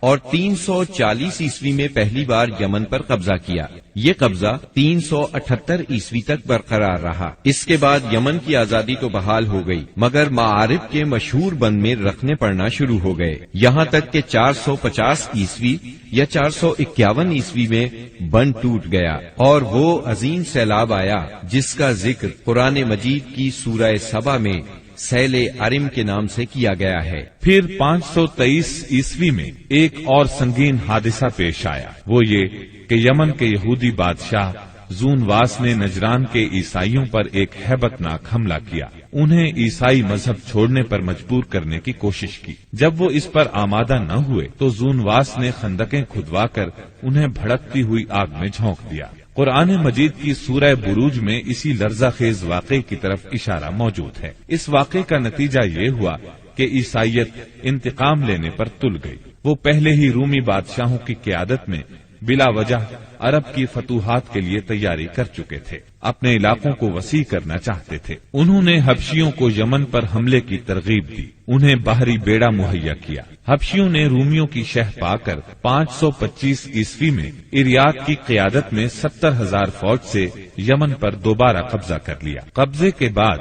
اور 340 عیسوی میں پہلی بار یمن پر قبضہ کیا۔ یہ قبضہ 378 عیسوی تک برقرار رہا۔ اس کے بعد یمن کی آزادی تو بحال ہو گئی، مگر معارف کے مشہور بند میں رکھنے پڑنا شروع ہو گئے، یہاں تک کہ 450 عیسوی یا 451 عیسوی میں بند ٹوٹ گیا اور وہ عظیم سیلاب آیا جس کا ذکر قرآن مجید کی سورہ سبا میں سیل ارم کے نام سے کیا گیا ہے۔ پھر 523 عیسوی میں ایک اور سنگین حادثہ پیش آیا، وہ یہ کہ یمن کے یہودی بادشاہ زونواس نے نجران کے عیسائیوں پر ایک ہیبت ناک حملہ کیا، انہیں عیسائی مذہب چھوڑنے پر مجبور کرنے کی کوشش کی۔ جب وہ اس پر آمادہ نہ ہوئے تو زونواس نے خندقیں کھدوا کر انہیں بھڑکتی ہوئی آگ میں جھونک دیا۔ قرآن مجید کی سورہ بروج میں اسی لرزہ خیز واقعے کی طرف اشارہ موجود ہے۔ اس واقعے کا نتیجہ یہ ہوا کہ عیسائیت انتقام لینے پر تل گئی۔ وہ پہلے ہی رومی بادشاہوں کی قیادت میں بلا وجہ عرب کی فتوحات کے لیے تیاری کر چکے تھے، اپنے علاقوں کو وسیع کرنا چاہتے تھے۔ انہوں نے حبشیوں کو یمن پر حملے کی ترغیب دی، انہیں باہری بیڑا مہیا کیا۔ حبشیوں نے رومیوں کی شہ پا کر 525 عیسوی میں اریاق کی قیادت میں 70,000 فوج سے یمن پر دوبارہ قبضہ کر لیا۔ قبضے کے بعد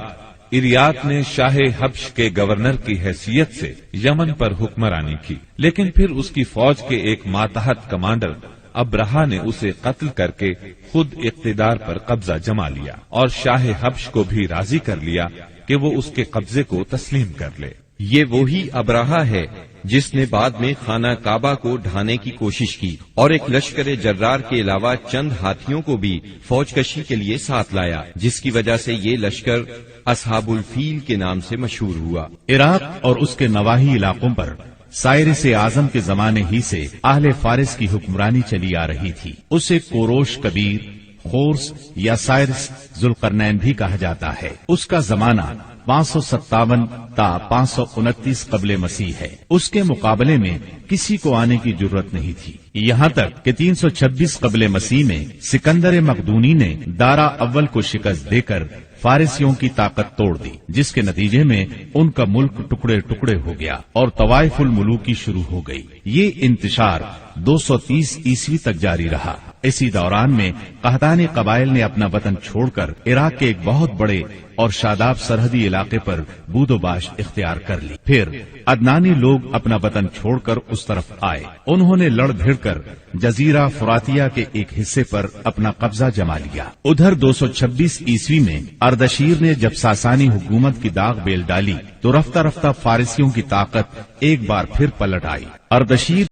اریاق نے شاہ حبش کے گورنر کی حیثیت سے یمن پر حکمرانی کی، لیکن پھر اس کی فوج کے ایک ماتحت کمانڈر ابرہا نے اسے قتل کر کے خود اقتدار پر قبضہ جما لیا اور شاہ حبش کو بھی راضی کر لیا کہ وہ اس کے قبضے کو تسلیم کر لے۔ یہ وہی ابرہا ہے جس نے بعد میں خانہ کعبہ کو ڈھانے کی کوشش کی اور ایک لشکر جرار کے علاوہ چند ہاتھیوں کو بھی فوج کشی کے لیے ساتھ لایا، جس کی وجہ سے یہ لشکر اصحاب الفیل کے نام سے مشہور ہوا۔ عراق اور اس کے نواحی علاقوں پر سائرس اعظم کے زمانے ہی سے اہل فارس کی حکمرانی چلی آ رہی تھی۔ اسے کوروش کبیر، خورس یا سائرس ذوالقرنین بھی کہا جاتا ہے۔ اس کا زمانہ 557 تا 529 قبل مسیح ہے۔ اس کے مقابلے میں کسی کو آنے کی جرت نہیں تھی، یہاں تک کہ 326 قبل مسیح میں سکندر مقدونی نے دارا اول کو شکست دے کر فارسیوں کی طاقت توڑ دی، جس کے نتیجے میں ان کا ملک ٹکڑے ٹکڑے ہو گیا اور طوائف الملوکی شروع ہو گئی۔ یہ انتشار 230 عیسوی تک جاری رہا۔ اسی دوران میں قحطانی قبائل نے اپنا وطن چھوڑ کر عراق کے ایک بہت بڑے اور شاداب سرحدی علاقے پر بود و باش اختیار کر لی۔ پھر عدنانی لوگ اپنا وطن چھوڑ کر اس طرف آئے، انہوں نے لڑ بھڑ کر جزیرہ فراتیہ کے ایک حصے پر اپنا قبضہ جما لیا۔ ادھر 226 عیسوی میں اردشیر نے جب ساسانی حکومت کی داغ بیل ڈالی تو رفتہ رفتہ فارسیوں کی طاقت ایک بار پھر پلٹ آئی۔ اردشیر